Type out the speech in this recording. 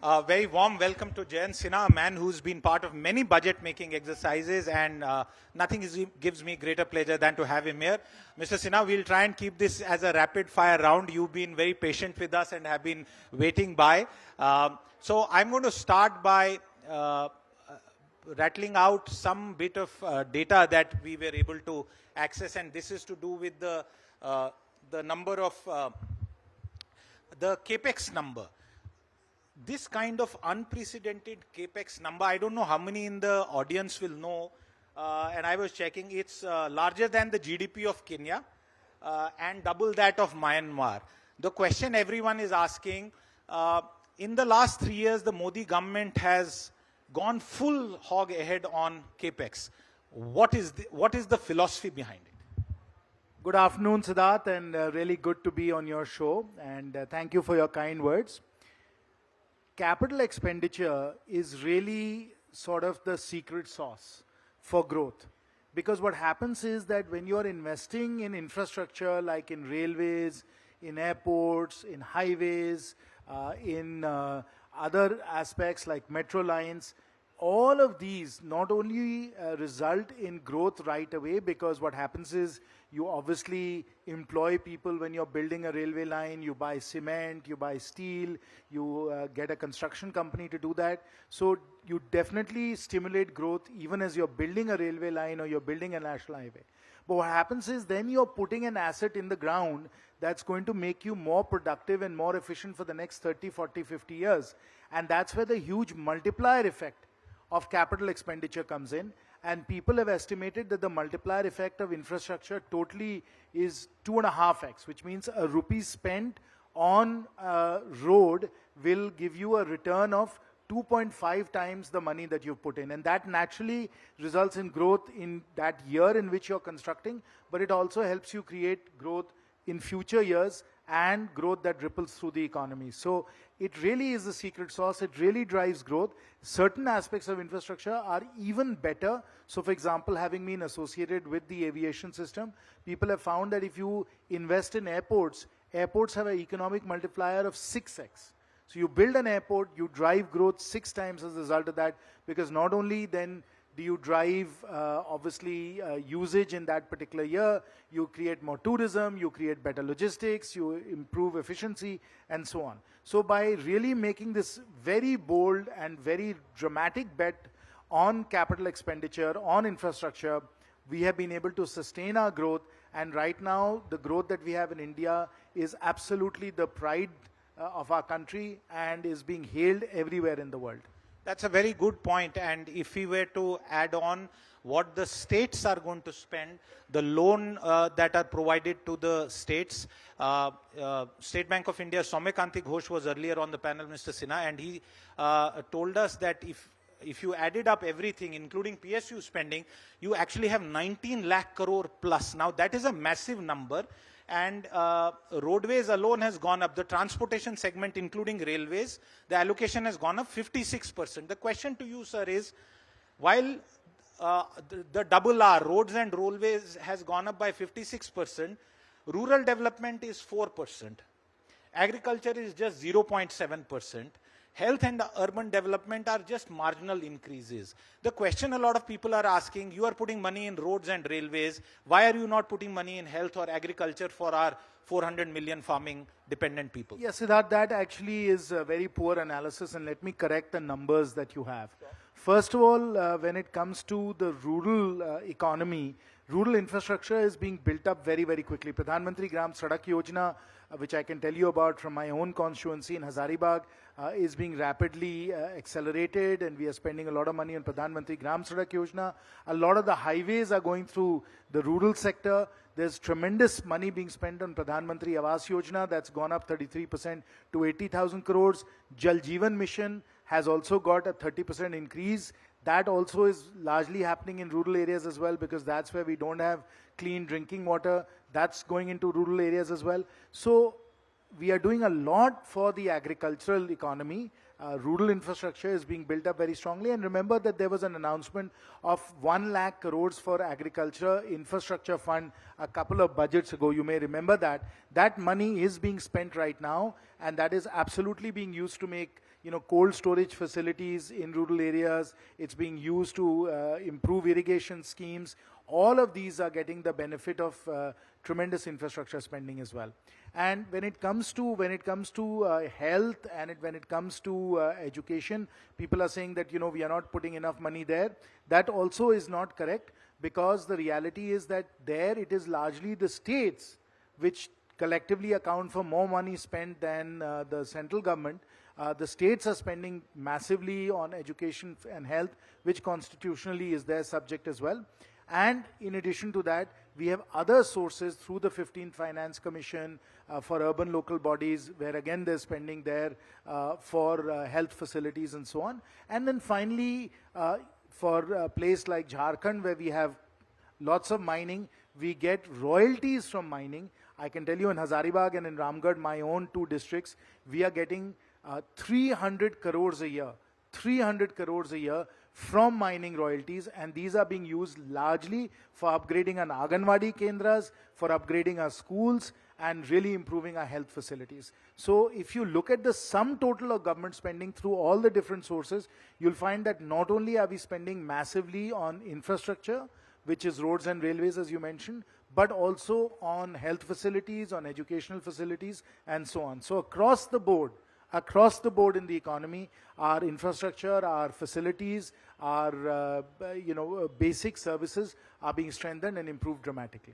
A very warm welcome to Jayant Sinha, a man who's been part of many budget-making exercises, and nothing gives me greater pleasure than to have him here. Mr. Sinha, we'll try and keep this as a rapid-fire round. You've been very patient with us and have been waiting by. So I'm going to start by rattling out some bit of data that we were able to access, and this is to do with the number of the capex number. This kind of unprecedented capex number, I don't know how many in the audience will know, and I was checking, it's larger than the GDP of Kenya and double that of Myanmar. The question everyone is asking, in the last 3 years, the Modi government has gone full hog ahead on capex. What is the philosophy behind it? Good afternoon, Siddharth, and really good to be on your show, and thank you for your kind words. Capital expenditure is really sort of the secret sauce for growth. Because what happens is that when you're investing in infrastructure like in railways, in airports, in highways, in other aspects like metro lines, all of these not only result in growth right away, because what happens is you obviously employ people when you're building a railway line, you buy cement, you buy steel, you get a construction company to do that. So you definitely stimulate growth even as you're building a railway line or you're building a national highway. But what happens is then you're putting an asset in the ground that's going to make you more productive and more efficient for the next 30, 40, 50 years. And that's where the huge multiplier effect of capital expenditure comes in, and people have estimated that the multiplier effect of infrastructure totally is 2.5x, which means a rupee spent on a road will give you a return of 2.5 times the money that you put in, and that naturally results in growth in that year in which you're constructing, but it also helps you create growth in future years and growth that ripples through the economy. So it really is the secret sauce. It really drives growth. Certain aspects of infrastructure are even better. So for example, having been associated with the aviation system, people have found that if you invest in airports, airports have an economic multiplier of 6x. So you build an airport, you drive growth 6 times as a result of that, because not only then do you drive, obviously, usage in that particular year, you create more tourism, you create better logistics, you improve efficiency, and so on. So by really making this very bold and very dramatic bet on capital expenditure, on infrastructure, we have been able to sustain our growth, and right now, the growth that we have in India is absolutely the pride of our country and is being hailed everywhere in the world. That's a very good point, and if we were to add on what the states are going to spend, the loan that are provided to the states, State Bank of India, Soumyakanti Ghosh was earlier on the panel, Mr. Sinha, and he told us that if you added up everything, including PSU spending, you actually have 19 lakh crore plus. Now that is a massive number. And roadways alone has gone up. The transportation segment, including railways, the allocation has gone up 56%. The question to you, sir, is while the double R, roads and railways, has gone up by 56%, rural development is 4%. Agriculture is just 0.7%. Health and urban development are just marginal increases. The question a lot of people are asking, you are putting money in roads and railways, why are you not putting money in health or agriculture for our 400 million farming dependent people? Yes, Siddharth, that actually is a very poor analysis, and let me correct the numbers that you have. Sure. First of all, when it comes to the rural economy, rural infrastructure is being built up very, very quickly. Pradhan Mantri Gram Sadak Yojana, which I can tell you about from my own constituency in Hazaribagh, is being rapidly accelerated, and we are spending a lot of money on Pradhan Mantri Gram Sadak Yojana. A lot of the highways are going through the rural sector. There's tremendous money being spent on Pradhan Mantri Awas Yojana, that's gone up 33% to 80,000 crores. Jal Jeevan Mission has also got a 30% increase. That also is largely happening in rural areas as well, because that's where we don't have clean drinking water. That's going into rural areas as well. So we are doing a lot for the agricultural economy. Rural infrastructure is being built up very strongly. And remember that there was an announcement of 1 lakh crores for agriculture infrastructure fund a couple of budgets ago. You may remember that. That money is being spent right now, and that is absolutely being used to make cold storage facilities in rural areas. It's being used to improve irrigation schemes. All of these are getting the benefit of tremendous infrastructure spending as well. And when it comes to health and when it comes to education, people are saying that we are not putting enough money there. That also is not correct, because the reality is that there it is largely the states which collectively account for more money spent than the central government. The states are spending massively on education and health, which constitutionally is their subject as well. And in addition to that, we have other sources through the 15th Finance Commission for urban local bodies, where again they're spending there for health facilities and so on. And then finally, for a place like Jharkhand, where we have lots of mining, we get royalties from mining. I can tell you in Hazaribagh and in Ramgarh, my own two districts, we are getting 300 crores a year. 300 crores a year from mining royalties, and these are being used largely for upgrading our Anganwadi Kendras, for upgrading our schools, and really improving our health facilities. So if you look at the sum total of government spending through all the different sources, you'll find that not only are we spending massively on infrastructure, which is roads and railways, as you mentioned, but also on health facilities, on educational facilities, and so on. So across the board in the economy, our infrastructure, our facilities, our basic services are being strengthened and improved dramatically.